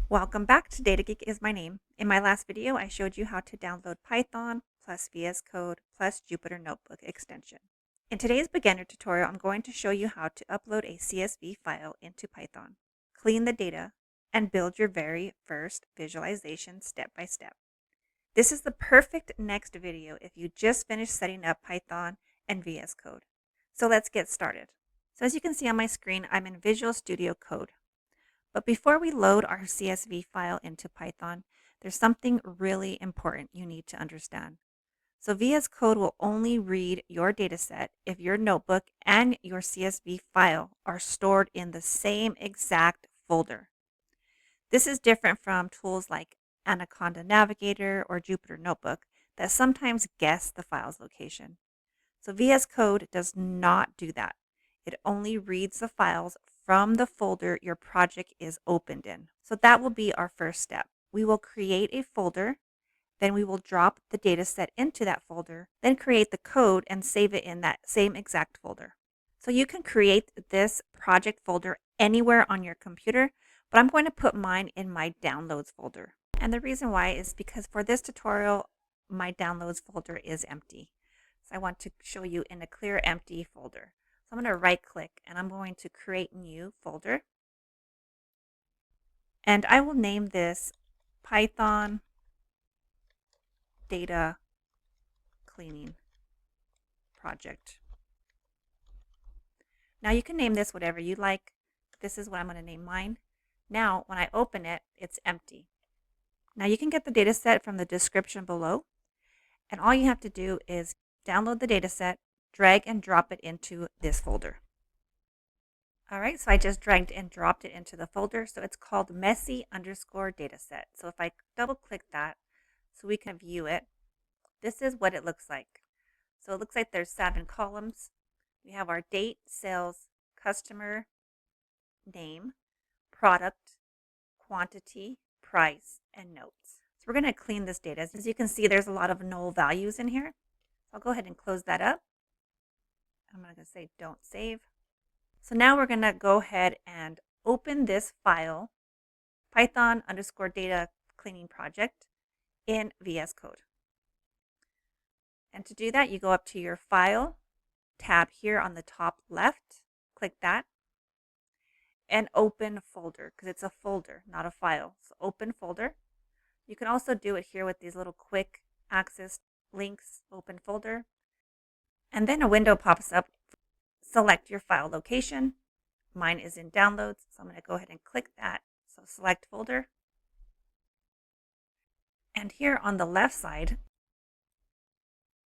Welcome back to Data Geek is my name. In my last video, I showed you how to download Python plus VS Code plus Jupyter Notebook extension. In today's beginner tutorial, I'm going to show you how to upload a CSV file into Python, clean the data, and build your very first visualization step by step. This is the perfect next video if you just finished setting up Python and VS Code. So let's get started. So as you can see on my screen, I'm in Visual Studio Code. But before we load our CSV file into Python, there's something really important you need to understand. So VS Code will only read your dataset if your notebook and your CSV file are stored in the same exact folder. This is different from tools like Anaconda Navigator or Jupyter Notebook that sometimes guess the file's location. So VS Code does not do that. It only reads the files from the folder your project is opened in. So that will be our first step. We will create a folder, then we will drop the data set into that folder, then create the code and save it in that same exact folder. So you can create this project folder anywhere on your computer, but I'm going to put mine in my downloads folder. And the reason why is because for this tutorial, my downloads folder is empty. So I want to show you in a clear empty folder. So I'm going to right click and I'm going to create new folder. And I will name this Python Data Cleaning Project. Now you can name this whatever you like. This is what I'm going to name mine. Now when I open it, it's empty. Now you can get the data set from the description below. And all you have to do is download the data set, drag and drop it into this folder. All right, so I just dragged and dropped it into the folder. So it's called messy_dataset. So if I double click that so we can view it, this is what it looks like. So it looks like there's 7 columns. We have our date, sales, customer, name, product, quantity, price, and notes. So we're going to clean this data. As you can see, there's a lot of null values in here. I'll go ahead and close that up. I'm going to say don't save. So now we're going to go ahead and open this file, Python_data cleaning project in VS Code. And to do that, you go up to your File tab here on the top left, click that, and open folder, because it's a folder, not a file. So open folder. You can also do it here with these little quick access links, open folder. And then a window pops up. Select your file location. Mine is in downloads, so I'm going to go ahead and click that. So select folder. And here on the left side,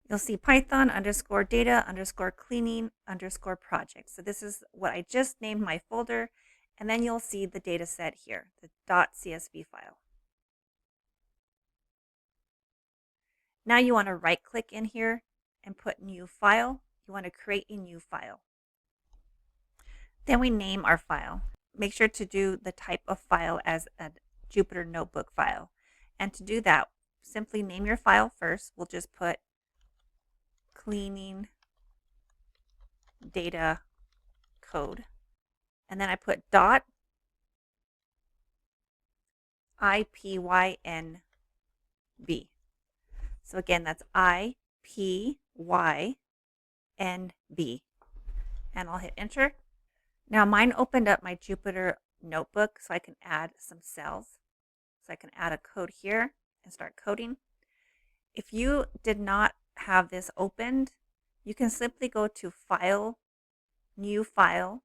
you'll see Python_data_cleaning_project. So this is what I just named my folder. And then you'll see the data set here, the .csv file. Now you want to right click in here and put new file. You want to create a new file. Then we name our file. Make sure to do the type of file as a Jupyter Notebook file. And to do that, simply name your file first. We'll just put cleaning data code. And then I put .ipynb. So again, that's IPYNB. And I'll hit enter. Now mine opened up my Jupyter Notebook so I can add some cells. So I can add a code here and start coding. If you did not have this opened, you can simply go to File, New File,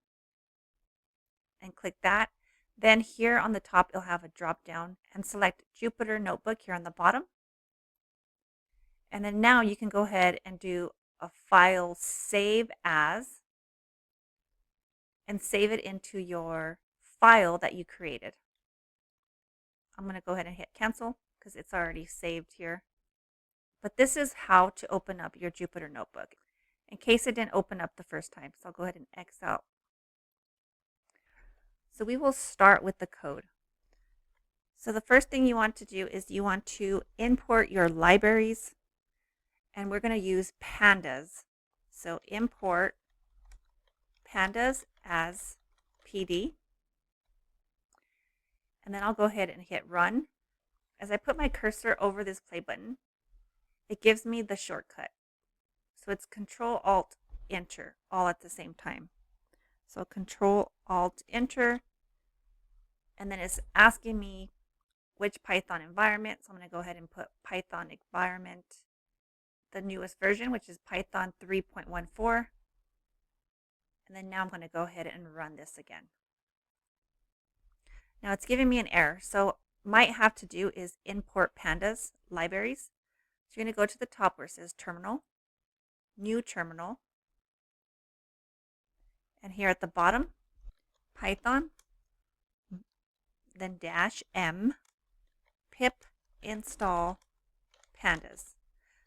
and click that. Then here on the top, you'll have a drop down and select Jupyter Notebook here on the bottom. And then now you can go ahead and do a file save as and save it into your file that you created. I'm going to go ahead and hit cancel because it's already saved here. But this is how to open up your Jupyter Notebook in case it didn't open up the first time. So I'll go ahead and X out. So we will start with the code. So the first thing you want to do is you want to import your libraries, and we're going to use pandas. So import pandas as PD. and then I'll go ahead and hit run. As I put my cursor over this play button, it gives me the shortcut. So it's Control Alt Enter all at the same time. So Control Alt Enter, and then it's asking me which Python environment. So I'm going to go ahead and put Python environment, the newest version, which is Python 3.14. And then now I'm going to go ahead and run this again. Now it's giving me an error. So might have to do is import Pandas Libraries. So you're going to go to the top where it says Terminal, New Terminal. And here at the bottom, Python, then -m, pip install pandas.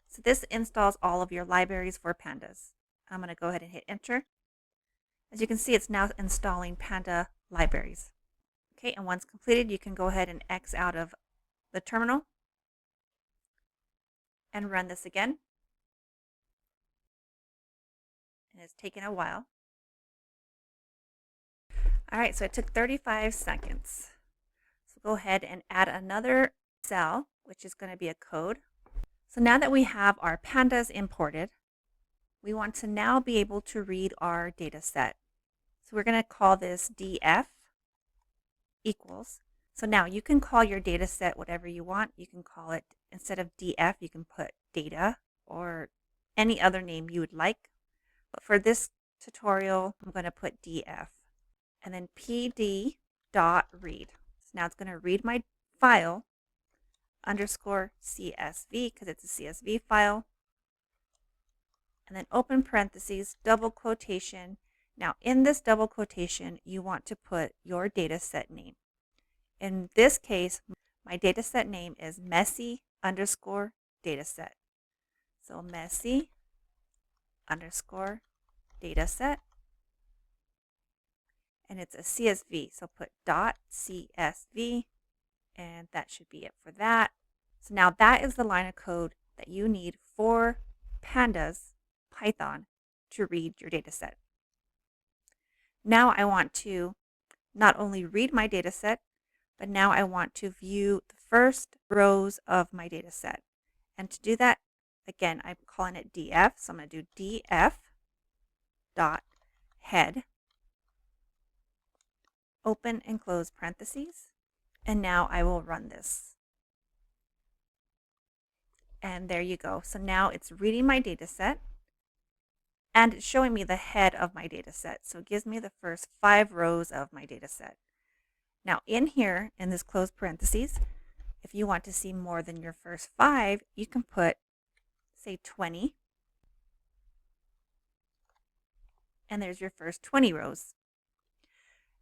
So this installs all of your libraries for pandas. I'm going to go ahead and hit enter. As you can see, it's now installing Panda Libraries. Okay, and once completed, you can go ahead and X out of the terminal and run this again. And it's taken a while. All right, so it took 35 seconds. So go ahead and add another cell, which is going to be a code. So now that we have our pandas imported, we want to now be able to read our data set. So we're going to call this df equals. So now you can call your data set whatever you want. You can call it, instead of df, you can put data or any other name you would like. But for this tutorial, I'm going to put df. And then pd.read. So now it's going to read my file underscore CSV because it's a CSV file. And then open parentheses, double quotation. Now in this double quotation, you want to put your data set name. In this case, my data set name is messy underscore dataset. So messy underscore dataset. And it's a CSV, so put .csv, and that should be it for that. So now that is the line of code that you need for Pandas Python to read your data set. Now I want to not only read my data set, but now I want to view the first rows of my data set. And to do that, again, I'm calling it df, so I'm going to do df dot head, open and close parentheses, and now I will run this. And there you go. So now it's reading my data set, and it's showing me the head of my data set. So it gives me the first 5 rows of my data set. Now in here, in this closed parentheses, if you want to see more than your first 5, you can put, say, 20. And there's your first 20 rows.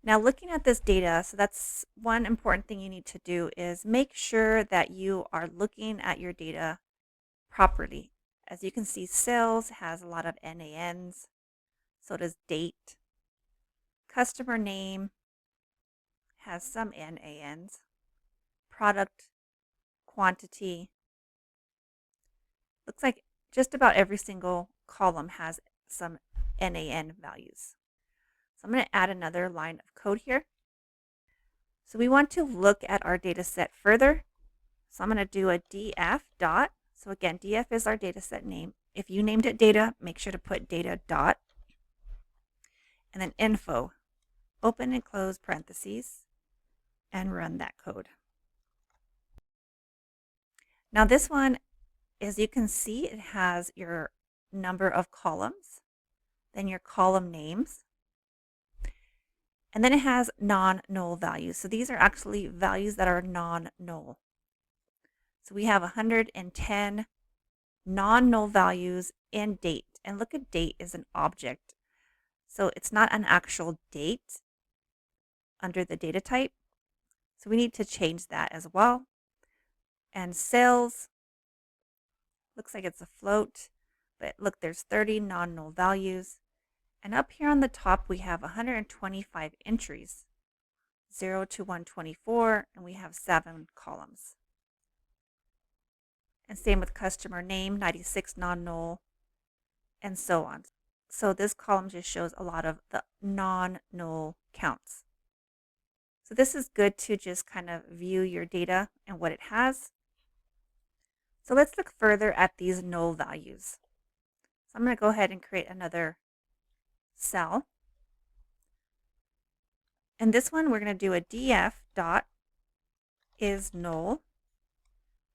Now looking at this data, so that's one important thing you need to do is make sure that you are looking at your data properly. As you can see, sales has a lot of NANs, so does date. Customer name has some NANs. Product, quantity. Looks like just about every single column has some NAN values. So I'm going to add another line of code here. So we want to look at our data set further. So I'm going to do a df dot. So again, df is our data set name. If you named it data, make sure to put data dot. And then info, open and close parentheses, and run that code. Now this one, as you can see, it has your number of columns, then your column names, and then it has non-null values. So these are actually values that are non-null. So we have 110 non-null values in date. And look at date is an object. So it's not an actual date under the data type. So we need to change that as well. And sales, looks like it's a float, but look, there's 30 non-null values. And up here on the top, we have 125 entries, 0 to 124, and we have 7 columns. And same with customer name, 96 non-null, and so on. So this column just shows a lot of the non-null counts. So this is good to just kind of view your data and what it has. So let's look further at these null values. So I'm going to go ahead and create another cell. And this one, we're going to do a df dot is null,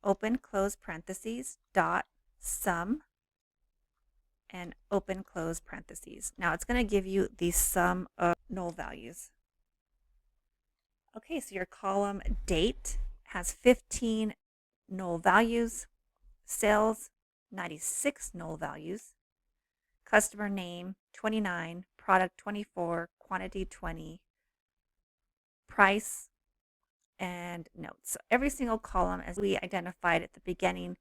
open close parentheses, dot sum, and open close parentheses. Now it's going to give you the sum of null values. Okay, so your column date has 15 null values, sales 96 null values, customer name 29, product 24, quantity 20, price, and notes. So every single column, as we identified at the beginning,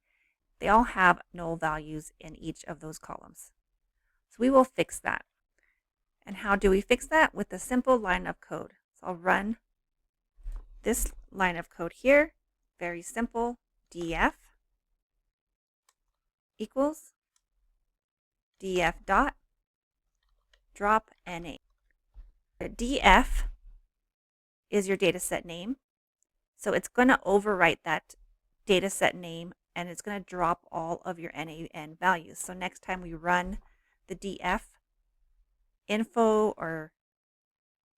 they all have null values in each of those columns. So we will fix that. And how do we fix that? With a simple line of code. So I'll run this line of code here. Very simple. df equals df dot drop na. The df is your dataset name. So it's going to overwrite that dataset name and it's going to drop all of your NaN values. So next time we run the df info or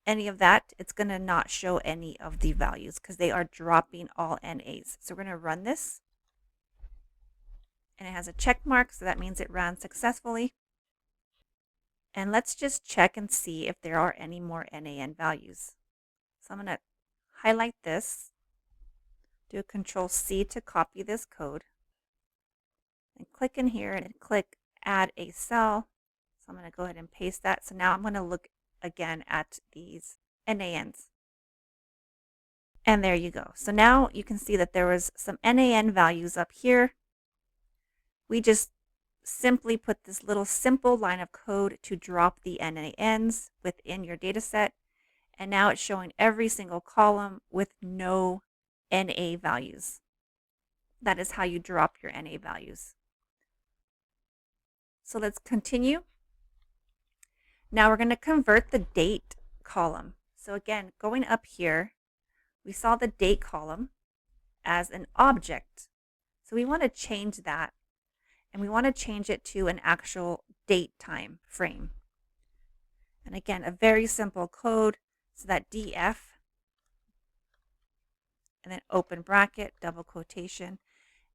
any of that, it's going to not show any of the values because they are dropping all NAs. So we're going to run this. And it has a check mark, so that means it ran successfully. And let's just check and see if there are any more NaN values. So I'm going to highlight this, do a Control-C to copy this code, and click in here and click Add a Cell. So I'm going to go ahead and paste that. So now I'm going to look again at these NaNs. And there you go. So now you can see that there was some NaN values up here. We just simply put this little simple line of code to drop the NaNs within your data set. And now it's showing every single column with no NA values. That is how you drop your NA values. So let's continue. Now we're going to convert the date column. So again, going up here, we saw the date column as an object. So we want to change that. And we want to change it to an actual date time frame. And again, a very simple code. So that df, and then open bracket, double quotation.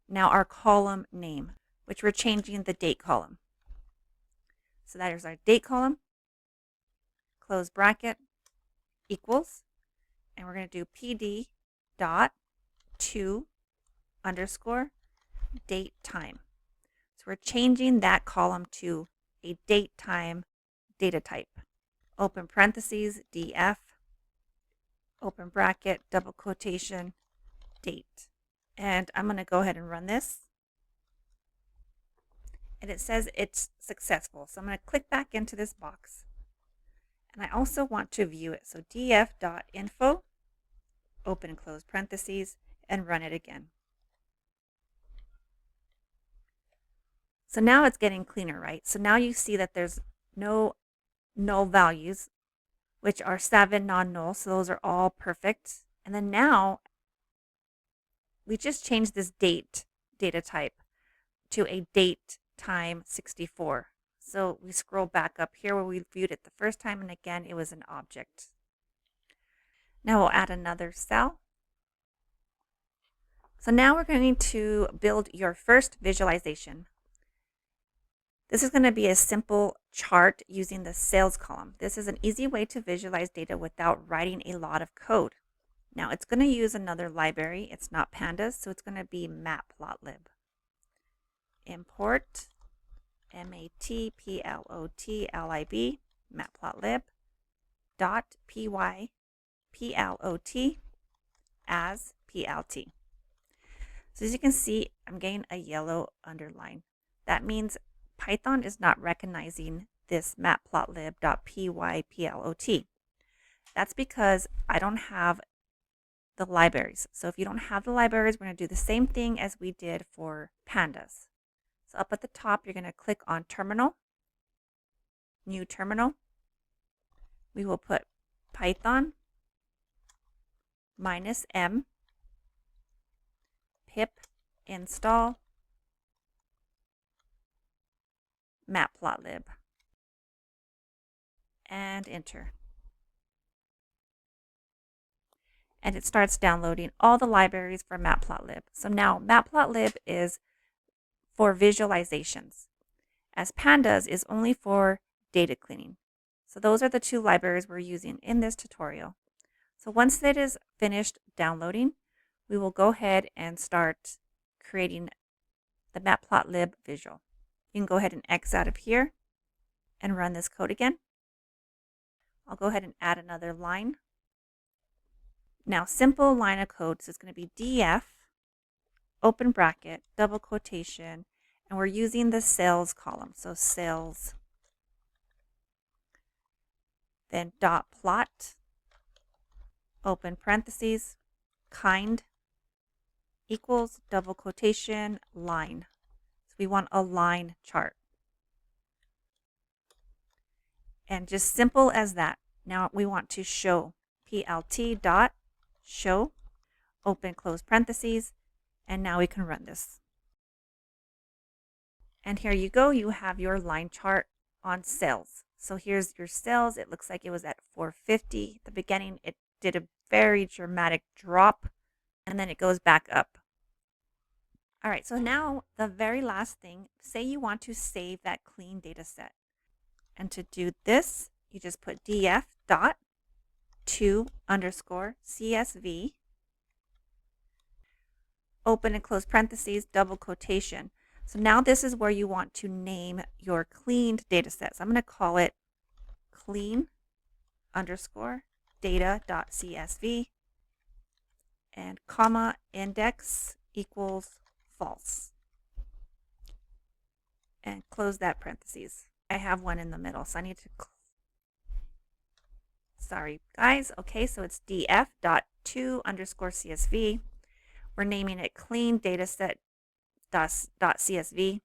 Now our column name, which we're changing the date column. So that is our date column, close bracket, equals, and we're going to do pd dot to underscore date time. So we're changing that column to a date time data type. Open parentheses, df, open bracket, double quotation, date. And I'm going to go ahead and run this. And it says it's successful. So I'm going to click back into this box. And I also want to view it. So df.info, open and close parentheses, and run it again. So now it's getting cleaner, right? So now you see that there's no null values, which are 7 non-null. So those are all perfect. And then now we just changed this date data type to a date time 64. So we scroll back up here where we viewed it the first time, and again, it was an object. Now we'll add another cell. So now we're going to build your first visualization. This is going to be a simple chart using the sales column. This is an easy way to visualize data without writing a lot of code. Now it's going to use another library. It's not Pandas, so it's going to be matplotlib. Import matplotlib matplotlib dot py plot as plt. So as you can see, I'm getting a yellow underline. That means Python is not recognizing this matplotlib.py.plot. That's because I don't have the libraries. So if you don't have the libraries, we're going to do the same thing as we did for Pandas. So up at the top, you're going to click on Terminal, New Terminal. We will put Python -m pip install matplotlib and enter. And it starts downloading all the libraries for matplotlib. So now matplotlib is for visualizations, as pandas is only for data cleaning. So those are the two libraries we're using in this tutorial. So once it is finished downloading, we will go ahead and start creating the matplotlib visual. You can go ahead and X out of here and run this code again. I'll go ahead and add another line. Now, simple line of code, so it's going to be df, open bracket, double quotation, and we're using the sales column. So sales, then dot plot, open parentheses, kind, equals, double quotation, line. So we want a line chart. And just simple as that. Now we want to show plt dot show, open close parentheses, and now we can run this. And here you go, you have your line chart on sales. So here's your sales. It looks like it was at 450 at the beginning. It did a very dramatic drop, and then it goes back up. All right, so now the very last thing, say you want to save that clean data set. And to do this, you just put df dot to underscore CSV, open and close parentheses, double quotation. So now this is where you want to name your cleaned data set. So I'm going to call it clean underscore data.csv and comma index equals false. And close that parentheses. I have one in the middle, so I need to sorry guys. Okay, so it's df.to underscore CSV. We're naming it clean dataset.csv,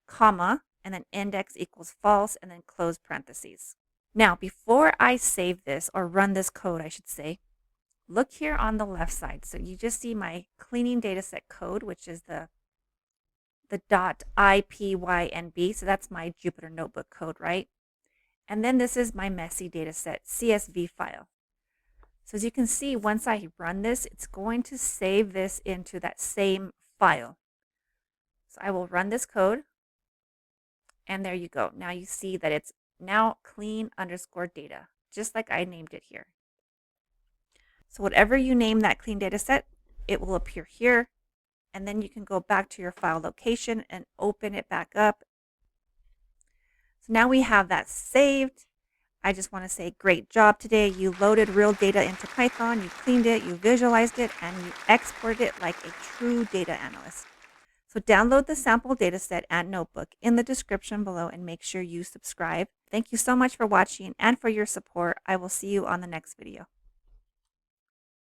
comma, and then index equals false, and then close parentheses. Now, before I save this, or run this code, I should say, look here on the left side. So you just see my cleaning dataset code, which is the .ipynb. So that's my Jupyter Notebook code, right? And then this is my messy dataset CSV file. So as you can see, once I run this, it's going to save this into that same file. So I will run this code, and there you go. Now you see that it's now clean underscore data, just like I named it here. So whatever you name that clean data set, it will appear here, and then you can go back to your file location and open it back up. So now we have that saved. I just want to say great job today. You loaded real data into Python, you cleaned it, you visualized it, and you exported it like a true data analyst. So download the sample dataset and notebook in the description below and make sure you subscribe. Thank you so much for watching and for your support. I will see you on the next video.